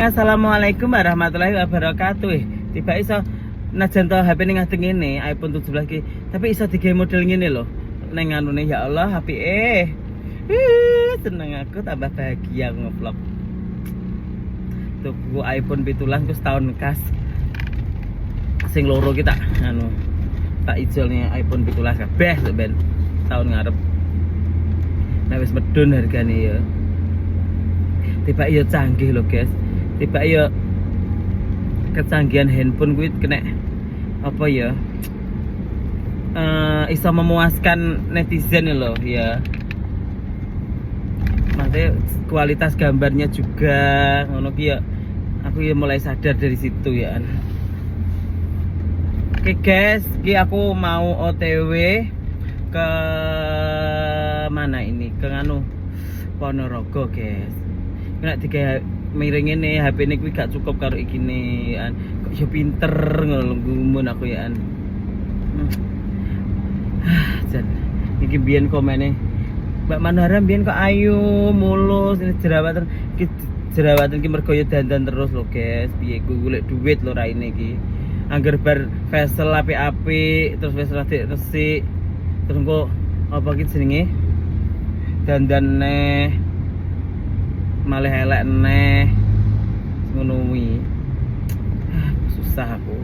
Assalamualaikum warahmatullahi wabarakatuh. Tiba iso najan to HP ning ngadeg ngene, iPhone 17 ki, tapi iso digawe model ngene lho. Ning anune ya Allah, HP seneng aku tambah bahagia ngevlog. Tuku iPhone 17 ku setahun kas. Sing loro ki tak ijolne iPhone 17 kabeh ben tahun ngarep. Nah wis medun hargane ya. Tiba iya canggih lho guys. Tiba ya kecanggihan handphone gue kena apa ya bisa memuaskan netizen loh ya, maksudnya kualitas gambarnya juga ngono ya, aku ya mulai sadar dari situ ya. Oke guys, aku mau OTW ke mana ini, ke Ponorogo guys. Kena tiga miring ini HP ini gue gak cukup karo ikine kok yo pinter ngono gumun aku ya jan iki biyen komene Mbak Manara biyen kok ayu mulus ini jerawatan ki mergo yo dandan terus lho guys. Piye gue golek duit lho raine iki angger bar facial apik-apik terus wis rada resik terus kok apa ki jenenge dandan neh malah elek neh ngono kuwi. Susah aku.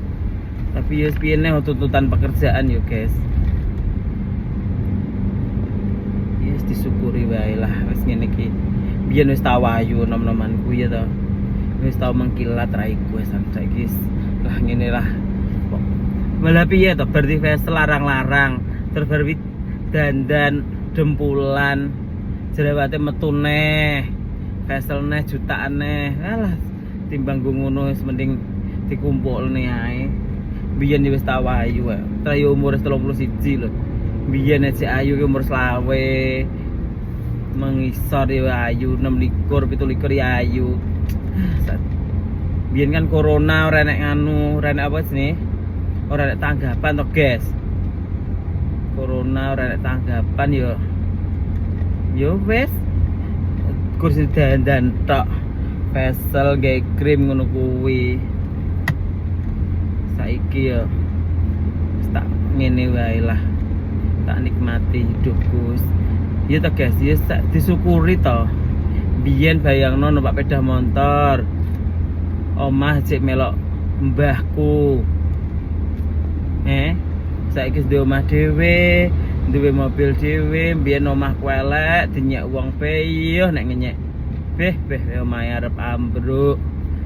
Tapi ya piye tuntutan pekerjaan yo guys. Yes disyukuri wae lah wis ngene iki. Biyen wis tau ayu nom-nomanku ya to. Wis tau mengkilat raiku wis saiki lah ngene lah. Kok malah piye to berarti wis larang-larang terus dandan dempulan jerawate metu neh. Facialnya jutaan neh, alah timbang gue ngono wis mending dikumpulne ae. Biyen wis tau ayu wae. Trayo umur 31 lho. Biyen si ayu ki umur 20. Mengisor ya ayu 26, 27 ya ayu. Biyen kan corona ora enek ora enek apa jenenge? Ora enek tanggapan to, guys. Corona ora enek tanggapan yo wis kursi dandan tok facial gawe krim ngono kuwi. Saiki ya tak ngene wae lah, tak nikmati hidupku ya to guys. Ya disyukuri to. Biyen bayangno numpak sepeda motor omah cek melok mbahku, saiki wis omah dhewe, duwe mobil dhewe. Biyen omahku elek dinyek wong peyuh nek ngenyek beh omahe arep ambruk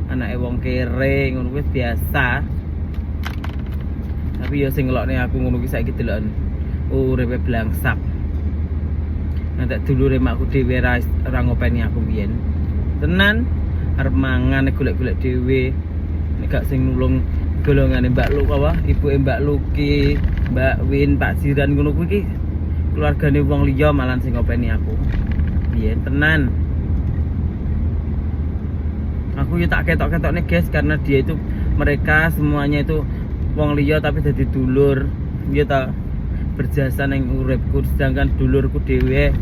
anake wong kere ngono wis biasa. Tapi ya sing ngelokne aku ngono ki saiki deloken uripe blangsak. Nanti dulure makku dhewe ra ngopeni aku biyen tenan arep mangan golek-golek dhewe nek gak sing nulung golongane Mbak Lu apa ibuke Mbak Luki, Mbak Win, Pak Jiran ngono kuwi keluargane wong liya malah sing ngopeni aku. Biyen tenan. Aku ya tak ketok-ketok nih guys, karena dia itu mereka semuanya itu wong liya tapi dadi dulur. Ya ta berjasa ning uripku, sedangkan dulurku dhewe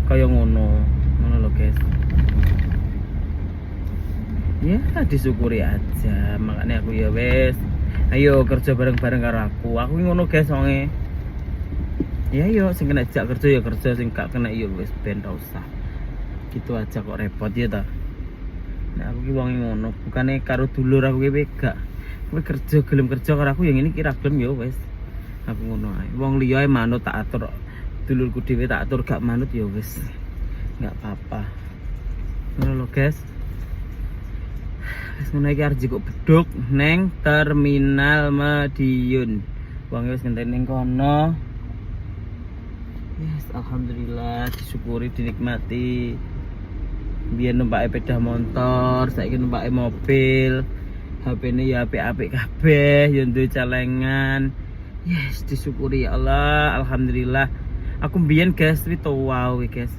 kaya ngono. Ngono lho guys. Ya disyukuri aja. Makanya aku ya wes ayo kerja bareng-bareng karo aku. Aku ngono guys wonge. Ya yo sing kena jak kerja ya kerja, sing gak kena yo wis ben ta usah. Gitu aja kok repot ya ta. Nah aku ki wong ngono, bukane karo dulur aku ki gak. Kowe kerja gelem kerja karo aku yang ini kira gelem ya wis. Aku ngono ae. Wong liya manut tak atur. Dulurku dhewe tak atur gak manut ya wis. Enggak apa-apa. Ngono lho guys. Wis ngono iki arep kok beduk neng Terminal Madiun. Wong wis ngenteni ning kono. Yes, alhamdulillah disyukuri dinikmati. Biyen numpak sepeda motor, saiki numpak mobil. HP-ne ya apik-apik kabeh, ya duwe celengan. Yes, disyukuri ya Allah, alhamdulillah. Aku biyen guys, itu wow guys.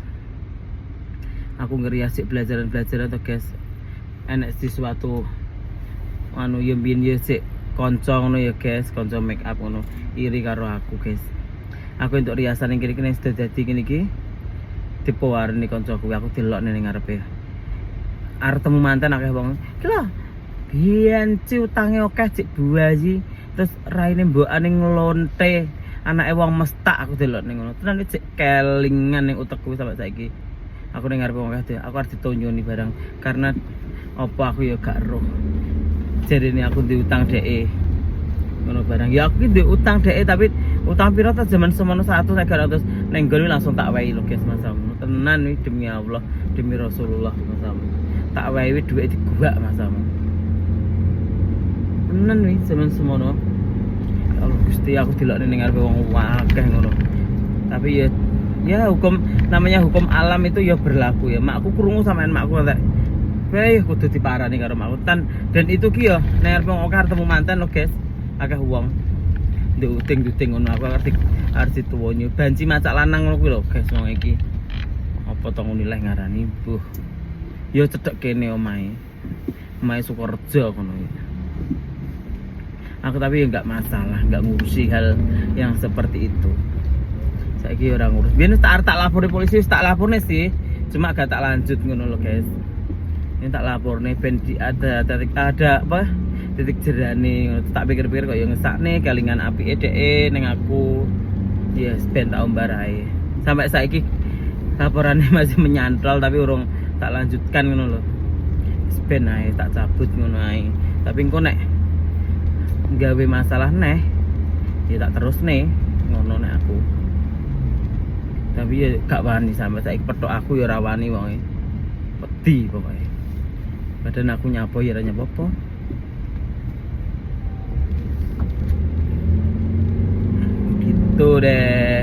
Aku ngeri asik belajar-belajar to guys. Enek sesuatu ya biyen ya sik kanca ngono ya guys, kanca make up ngono. Iri karo aku guys. Aku untuk riasan yang kiri-kiri sudah jadi gini ki dipewarni koncoku, aku delok ning ngarepe arep temu mantan akeh wong. Iki lho. Biyen ci utange akeh cik buaji. Terus raine mbokane nglonte. Anake wong mestak aku delok ning ngono. Tenan cik kelingan ning utekku sampe saiki. Aku ning ngarep wong akeh, aku arep ditonjoni barang karena apa aku ya gak roh. Jarine aku diutang dheke. Ngono barang. Ya aku ki ndek utang dheke tapi utang piro ta zaman semono 100 ning nggon langsung tak wehi lho guys Mas Am. Tenan iki demi Allah, demi Rasulullah Mas Am. Tak wehi dhuwit digubak Mas Am. Tenan iki zaman semono. Ya Allah Gusti aku delok ning ngarepe wong akeh ngono. Tapi ya hukum namanya hukum alam itu ya berlaku ya. Makku krungu sampean makku kata kudu diparani karo makku dan itu ki ya nek arep wong ketemu mantan lho guys. Akeh wong ndek uting-uting ngono aku arep dituwonyo banci macak lanang ngono kuwi lho guys wong iki. Apa to ngono leh ngarani buh. Ya cedhek kene omahe. Omahe Sukorejo ngono iki. Aku tapi ya enggak masalah, enggak ngurusi hal yang seperti itu. Saiki ora ngurus. Biyen tak lapor di polisi, tak laporne sih. Cuma gak tak lanjut ngono lho guys. Ini tak laporne ben ada apa? Titik jerane tak pikir-pikir kok ya ngesakne kelingan apike dheke ning aku. Ya ben tak ombar ae. Sampai saiki laporannya masih menyantol tapi urung tak lanjutkan ngono lho. Ben ae tak cabut ngono ae. Tapi engko nek gawe masalah neh ya tak terus nih ngono nek aku. Tapi ya gak wani sampai saiki petok aku ya ora wani wonge. Wedi pokoke. Badan aku nyapo ya ora nyapo-apa. Gitu deh.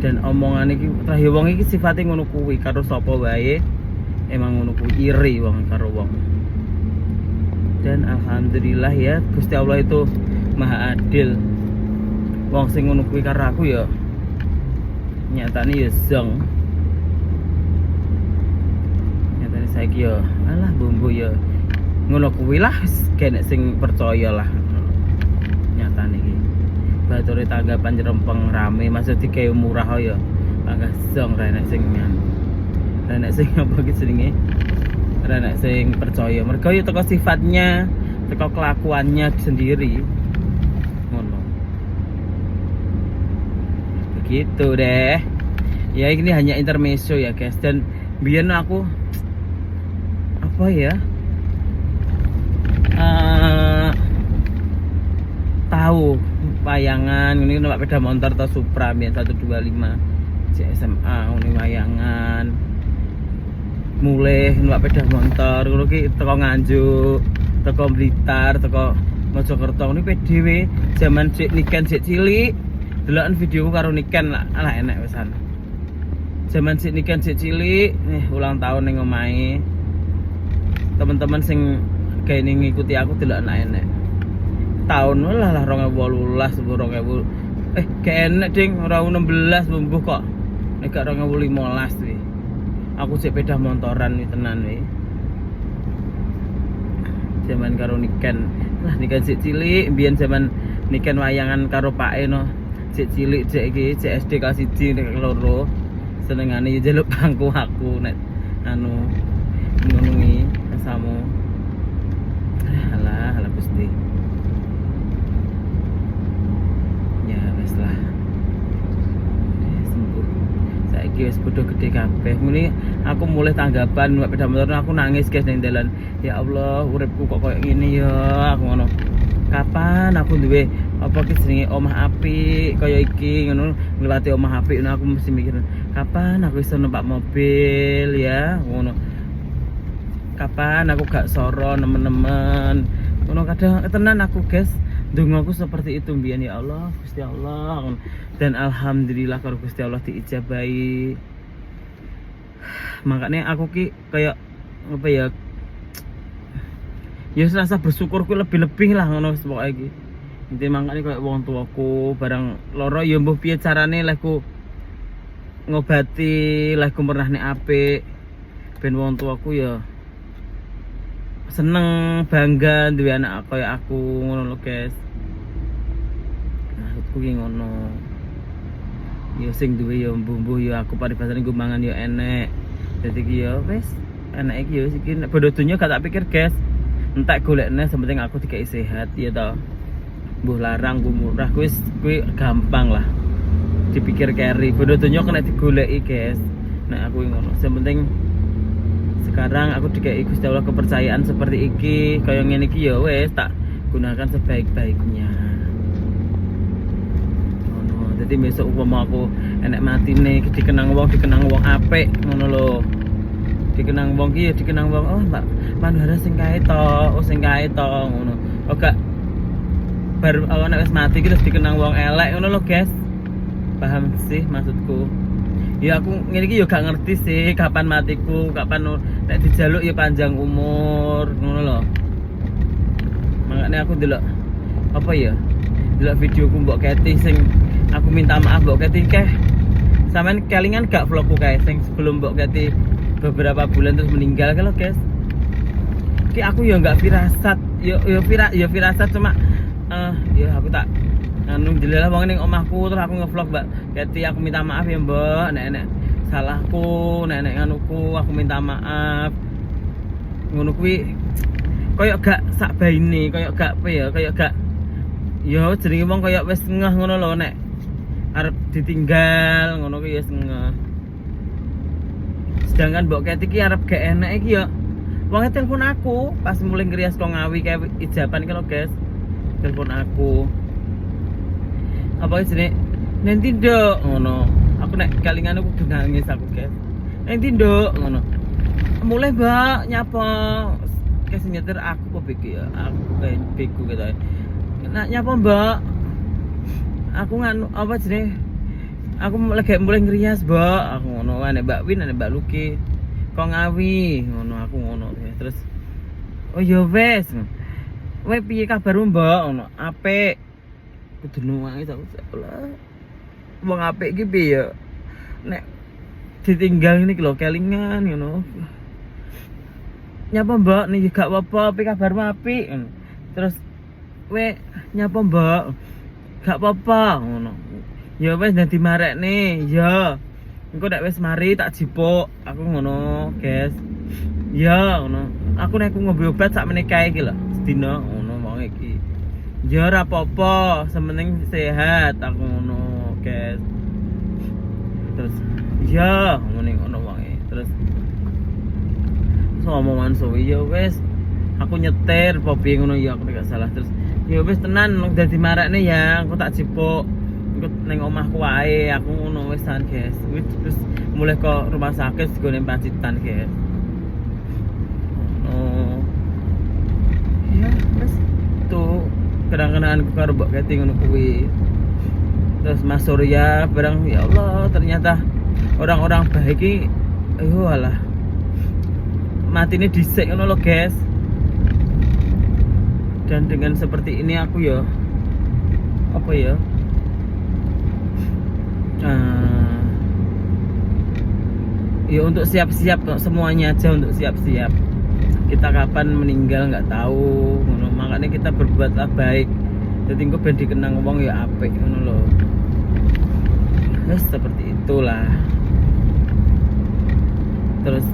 Dan omongan iki terakhir wong iki sifate ngono kuwi karo sapa wae. Emang ngono kuwi iri wong karo wong. Dan alhamdulillah ya Gusti Allah itu maha adil. Wong sing ngono kuwi karo aku ya nyatane ya zong. Nyatane saiki ya alah bumbu ya ngono kuwi lah kene sing percaya lah. Nyatane iki. Bature tanggapan jerempeng rame maksud digawe murah ya. Agak zong renek sing renek sing apa iki jenenge? Renek sing percaya. Mergo ya teko sifatnya, teko kelakuannya sendiri. Gitu deh ya, ini hanya intermezzo ya guys. Dan biar aku apa ya tahu wayangan ini numpak sepeda motor atau Supra biar 125 CSMA ini wayangan mulai numpak sepeda motor ngono ki teko Nganjuk, teko Blitar, teko Mojokerto ini PDW zaman sik niken sik cilik. Delokan videoku karo Niken lah, alah enak wisan. Zaman sik Niken sik cilik, ulang tahun ning omahe. Teman-teman sing gawe ngikuti aku delokan enak. Tahun lah 2018 2000 gak enak ding, ora 16 mbuh kok. Nek gak 2015 kuwi. Aku sik sepeda motoran iki tenan kuwi. Zaman karo Niken. Lah Niken sik cilik, mbiyen zaman Niken wayangan karo Pake no. Cek cilik cek iki cek SD kelas 1 nek loro senengane ya njaluk bangku aku nek anu ngono iki asamu. Alah Gusti. Ya wis lah. Sembuh. Saiki wis padha gede kabeh. Muni aku mulai tanggapan numpak sepeda motor aku nangis guys ning dalan. Ya Allah, uripku kok koyo ngene ya aku ngono. Kapan aku duwe apa ki jenenge omah apik kaya iki ngono ngliwati omah apik ngono aku mesti mikir kapan aku iso numpak mobil ya ngono. Kapan aku gak soro nemen-nemen ngono kadang tenan aku guys ndongaku seperti itu mbiyen ya Allah Gusti Allah. Dan alhamdulillah karo Gusti Allah diijabahi. Makanya aku ki kayak apa ya rasa bersyukurku lebih-lebih lah ngono pokoke iki. Inti mangkane koyo wong tuaku barang loro ya mbuh piye carane lehku ngobati, lehku pernah nek apik ben wong tuaku ya seneng bangga duwe anak koyo aku ngono lho guys. Maksudku ki ngono. yo sing duwe yo mbuh yo aku paribasane nggo mangan yo enek. Dadi ki yo wis enek iki yo iki bodo donya gak tak pikir, guys. Entek golekne sementing aku dikai sehat ya toh. Mbuh larang ku murah kuwi gampang lah. Dipikir carry bodo donya kena digoleki, guys. Nek aku ngono. Sementing sekarang aku dikai Gusti Allah kepercayaan seperti iki, kaya ngene iki ya wis tak gunakan sebaik-baiknya. Ngono. Dadi besok upama aku enek matine dikenang wong apik ngono lho. Dikenang wong ki ya dikenang wong oh Mbak Manwara sing kae to, sing kae to ngono. Oh gak baru nek wis mati ki terus dikenang wong elek ngono lho, guys. Paham sih maksudku? Ya aku ngene iki ya gak ngerti sih kapan matiku, kapan nek dijaluk ya panjang umur ngono lho. Makanya aku delok apa ya? Delok videoku Mbok Keti sing aku minta maaf Mbok Keti keh. Sampeyan kelingan gak vlogku kae sing sebelum Mbok Keti beberapa bulan terus meninggal kalau guys. Ki aku ya gak firasat, ya firasat cuma ya aku tak anu jelalah wong ning omahku terus aku ngevlog Mbak Keti aku minta maaf ya Mbak nek salahku nek nganuku aku minta maaf ngono kuwi koyo gak sak baine koyo gak apa ya koyo gak yo jenenge wong koyo wis ngeh ngono lho nek arep ditinggal ngono kuwi wis ngeh. Sedangkan Mbok Keti ki arep gak enek iki ya wong telepon aku pas mulai ngrias kok Ngawi kayak ijaban kalau guys telepon aku apa jenenge nanti nduk ngono aku nek kalingan aku nangis aku guys nanti nduk ngono mulai Mbak nyapa kes nyetir aku kok bego ya aku bego gitu ya nak nyapa Mbak aku nganu apa jenenge aku lagi mulai ngerias Mbak aku ngono ane Mbak Win ane Mbak Luki kok Ngawi ngono aku ngono terus oh ya wes kowe piye kabarmu Mbak ngono apik kudu nuwangi aku sekolah wong apik iki piye nek ditinggal ini lho kelingan ngono nyapa Mbak nih gak apa-apa piye kabarmu apik terus we nyapa Mbak gak apa-apa ngono ya wis dadi marekne ya engko nek wis mari tak jipuk aku ngono guys ya ngono aku nek ngombe obat sak meneh kae iki lho sedina ngono wong iki ya ora apa-apa, sementing sehat aku ngono, guys. Terus ya ngono wae. Terus omongan suwi ya wis aku nyetir popi ngono ya aku gak salah terus ya wis tenan dadi marakne ya aku tak jipuk engko ning omahku wae aku ngono wisan guys. Terus mulai ke rumah sakit digone Pacitan guys. Oh. Ya wis tuh kenang-kenanganku karo Mbok Keti ngono kuwi. Terus Mas Surya barang ya Allah ternyata orang-orang baik iki ayo alah matine dhisik ngono lho guys. Dan dengan seperti ini aku ya apa ya ya untuk siap-siap semuanya aja untuk siap-siap kita kapan meninggal nggak tahu ngono makanya kita berbuatlah baik jadi engko ben dikenang wong ya apik ngono lho. Seperti itulah. Terus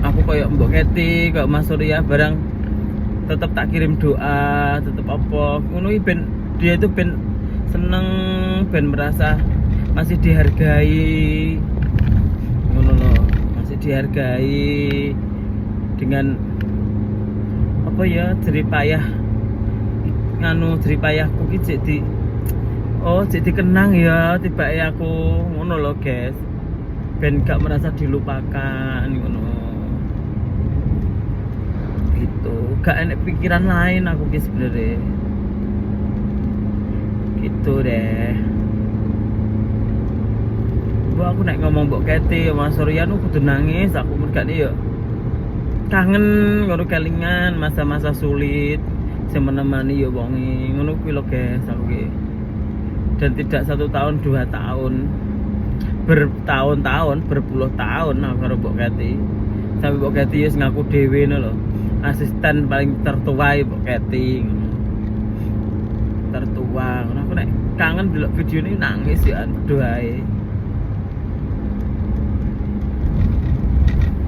aku kayak Mbok Keti kayak Mas Surya barang tetap tak kirim doa tetap apa ngono ben dia itu ben seneng ben merasa masih dihargai ngono lho masih dihargai dengan apa ya jeripayah nganu jeripayahku ki jadi kenang ya tiba aku ngono lho guys ben gak merasa dilupakan ngono gitu gak enek pikiran lain aku ki sebenarnya gitu deh. Bu aku nek ngomong Mbok Keti Mas Surya nu kudu nangis aku mergane ya kangen ngono kelingan masa-masa sulit sing menemani ya wonge ngono kuwi lho guys aku ki. Dan tidak 1 tahun 2 tahun bertahun-tahun berpuluh tahun aku karo Mbok Keti sampai Mbok Keti wis ngaku dhewe ngono lho asisten paling tertua Mbok Keti tertua ngono aku nek kangen delok video ini nangis ya doae.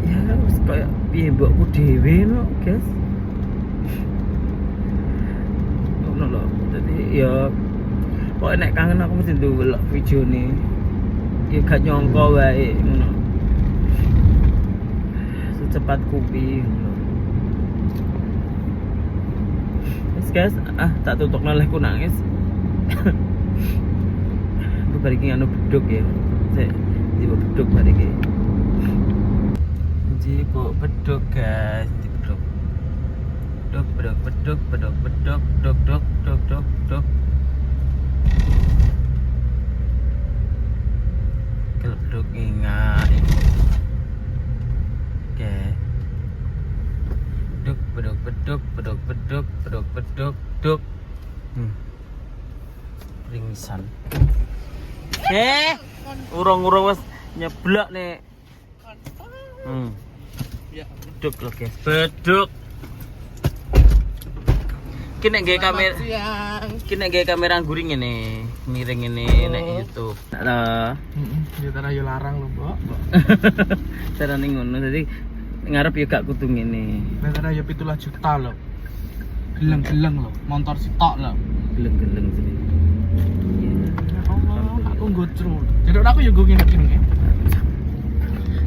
Ya wis koyo piye mbokku dhewe no, guys. Ngono lho. Dadi ya pokoknya nek kangen aku mesti ndelok video ini. Ya gak nyongko wae ngono. Secepat kupi ngono. Wis guys, tak tutuk nolehku nangis. Aku bari iki anu beduk ya. Sik, tiba beduk bari iki. Jibo beduk guys, di beduk. Beduk. Kalau beduk ingat. Oke. Beduk. Ringsan. Urung wis nyeblak nih. Ya, Beduk loh guys. Beduk. Kini nggak kamera. Kini nggak kamera guring ini, miring ini nek YouTube. Halo. Ya tara yo larang lho, Mbok. Carane ngono dadi ngarep yo gak kudu ngene. Nek tara yo 17 juta lho. Geleng-geleng lho, motor sitok lho. Geleng-geleng sini. Ya Allah, aku gocro. Jadi aku yo go ngene-ngene.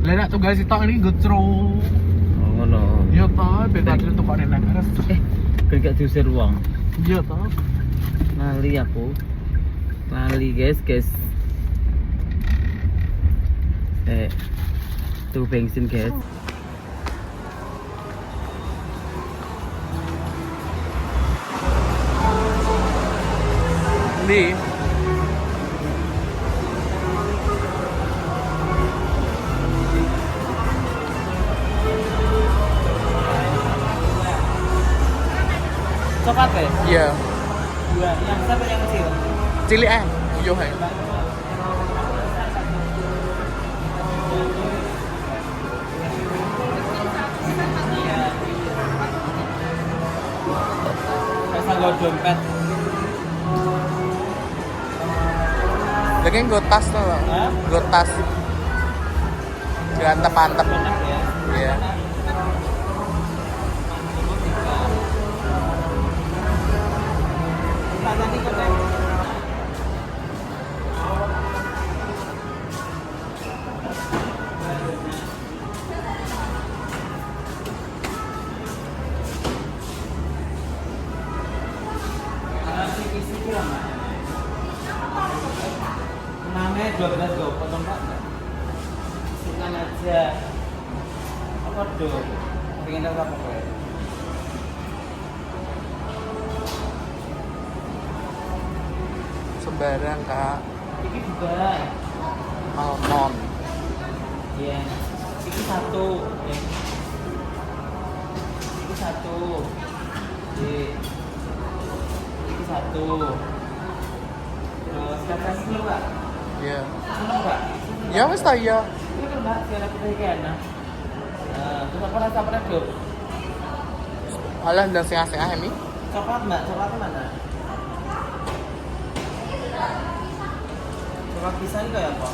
Lah nek tunggal sitok ini gocro. Oh ngono. Yo ta, ben tak tukane nek ares. Kan gak diusir wong. Iya ta. Lali aku. Lali guys. Tuh bensin guys. Di Coklat ya? iya. Dua. Yang besar apa yang kecil? Cilik yo hai. Bisa nggo dompet. Lagi nggo tas to, Bang. Hah? Nggo tas. Gantep-antep. Enak ya. Iya. Nanti kok deh. Namanya 12 go, potong pak enggak? Sikan aja. Apa do? Pengen tahu apa kok? Sembarang, Kak. Ini juga. Almond. Iya. Ini satu. Ya. Ini satu. Ini satu. Terus kakak dulu pak. Iya. Seneng pak. Ya wis ta ya. Ini kan mbak, siapa kita ikan nah. Terus apa rasa dok? Alah ndang sing asing-asing ini. Coklat mbak, coklatnya mana? Coklat pisang ini kayak apa?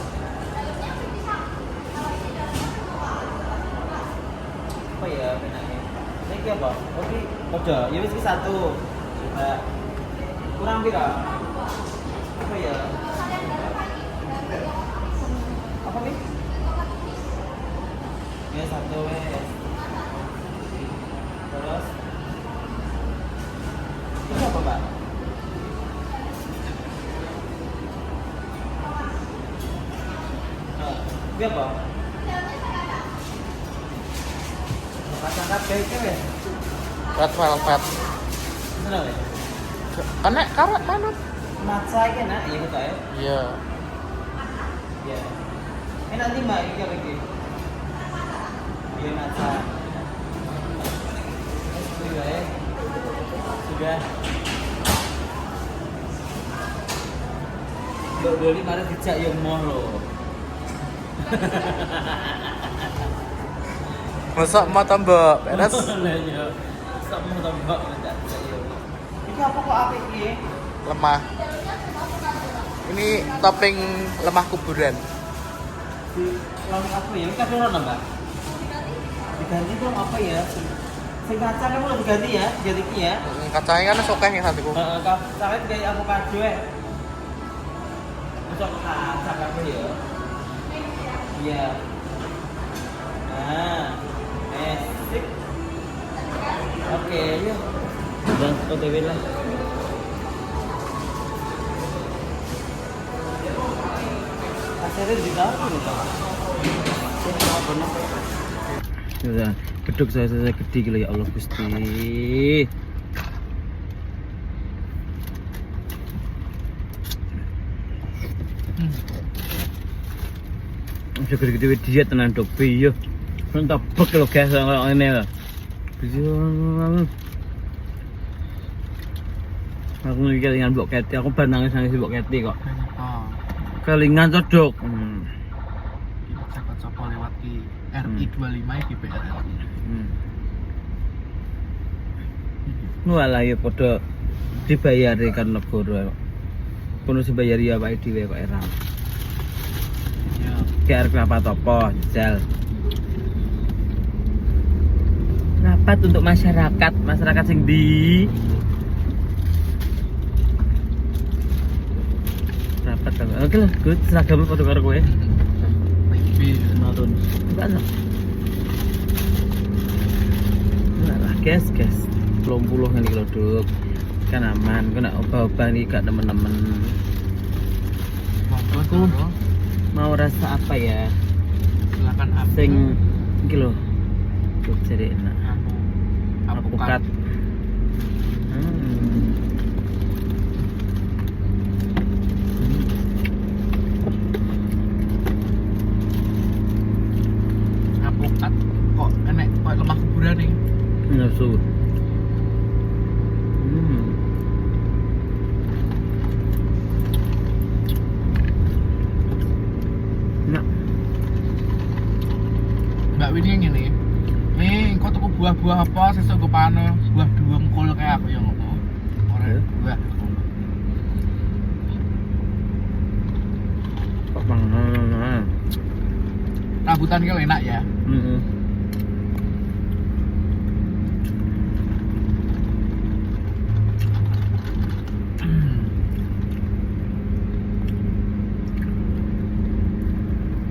Apa ya enaknya? Ini apa? Oke, ojo, ya wis ki satu. Coba. Kurang pira? Apa ya? Apa nih? Ya satu wes. Terus ini apa mbak? Ini apa? Kacang kabeh wes. Red velvet. Seneng ya? Enak karet manut. Matcha iki enak ya kita ya. Iya. Iya. Enak nih mbak iki lagi. Iya matcha. Sudah ya. Sudah. Doli mari dijak yo moh lho. Masak mata Mbak, beres. Lah iya. Sak mau tambah dijak yo. Iki apa kok apik iki? lemah. Ini topping lemah kuburan. Di lalu apa ya? Ini kafe rono mbak? Diganti dong apa ya? Sing kacang kamu udah diganti ya? Diganti iki ya? Kacangnya kan sokeh ya satuku. Kacangnya kayak avocado ya? Masuk kacang apa ya? Iya. Nah, sip. Oke, yuk. Dan OTW lah. Asalnya di dalam gitu. Sudah, beduk saya gede gila ya Allah Gusti. Gede-gede diet tenan dok piye. Entah bek lho guys kalau ini lho. Aku mikir dengan Blok Keti, aku bandangnya nangis Blok Keti kok. Oh. Kelingan codok. Kita coba lewat di RI 25 di PRL. Walah ya padha dibayari kan negara. Kono dibayari ya awake dhewe kok era. Ya. Kayak apa topo jajal. Rapat untuk masyarakat sing di rapat kan. Oke lah, good seragam foto karo kowe. Maybe Nonton. Enggak lah. Enggak lah, guys. 20 ngene iki lho, Duk. Kan aman, kena obah-obah iki gak temen-temen. aku Mau rasa apa ya? silakan ambil. Sing iki lho. Tuh jadi enak. Alpukat. Alpukat kok enek kok lemah kuburan nih. Nafsu. Nah, Mbak Winnie yang ini. Nih, kok tuku buah-buah apa sesuk gue panen buah dengkul kayak aku yang ngomong. Ora Ya. buah. kok mangan. Rambutan ki enak ya.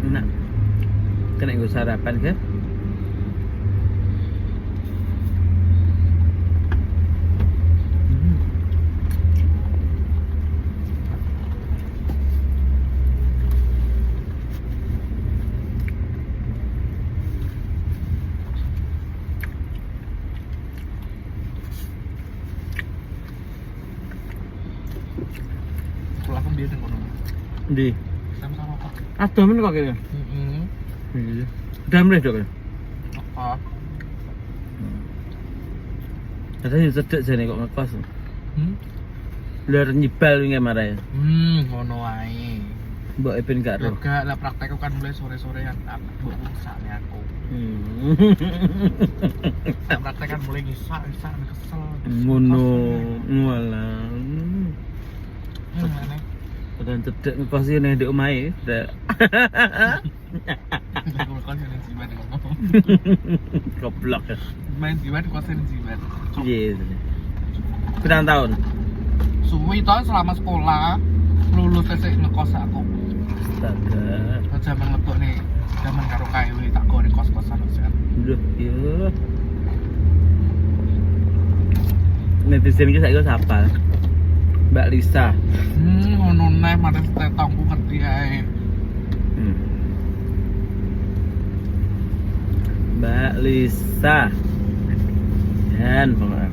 Enak. Kena gue sarapan kan? Kalau aku biar ngono. Di. Sama-sama Pak. Ada men kok kene. Iya. Damre dok. Apa? Katanya cedek jane kok ngekos. Luar nyibal wingi marah ya. Ngono wae. Mbok Ipin gak roh. Enggak, lah praktekku kan mulai sore-sorean mbok ngisakne aku. Saya praktek kan mulai ngisak kesel. Ngono. Walah. Aneh. Padahal cedek ngekos iki ning ndek omahe. Aku kan yang jibat ngomong. Goblok. Main jibat kosen jibat. Yes. Berapa tahun? Suwi to selama sekolah lulus tesik ngekos aku. Astaga. Zaman ngetuk nih, zaman karo KW tak go ning kos-kosan sekarang. Duh, yo. Netizen iki saiki siapa? Mbak Lisa. Ngono neh manes tetongku ngerti ae. Mbak Lisa. Dan pokoknya.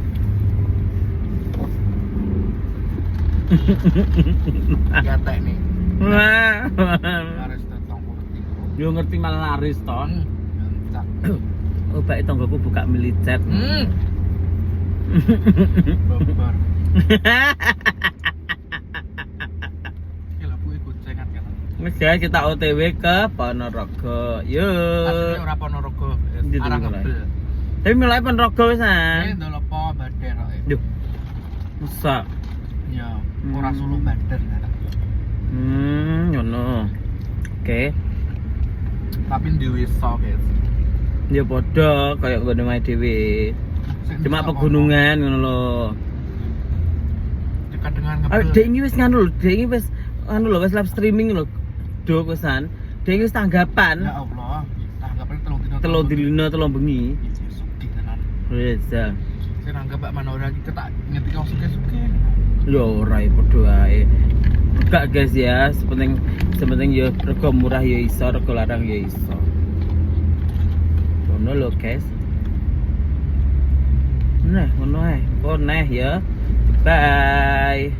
Gatek nih. Wah. Manes tetongku ngerti. Yo ngerti malah laris ton. Entak. Oh, baik tonggoku buka milicet. Babar. Gila bu ikut cengan kan. Wes guys, kita OTW ke Ponorogo. Yo. Asline ora Ponorogo, Ndi arah mulai? Ngebel. Tapi mulai Ponorogo Ini wisan. ndolopo bader kok. Duh. Masa Ya, ora solo badan kan. Ngono. Oke. Tapi duwe iso, guys. Ya padha kayak ngene mae dhewe. Sing Cuma bisa pegunungan ngono lho. ngomong, dekat dengan Ah, ngebel. dek iki wis nganu lho, dek iki wis anu lho, wis live streaming lho. Dok wisan. Dek iki wis tanggapan. Ya Allah, tanggapnya Telung dina telung bengi. Sugih tenan. Wis. Saya nanggap Mbak Manora iki ketak ngerti kau suke-suke. Yo ora padha ae. Enggak guys ya, sepenting ya rego murah ya iso, rego larang ya iso. Ngono lho guys. Nah, ngono ae. Oh, nah ya. Bye.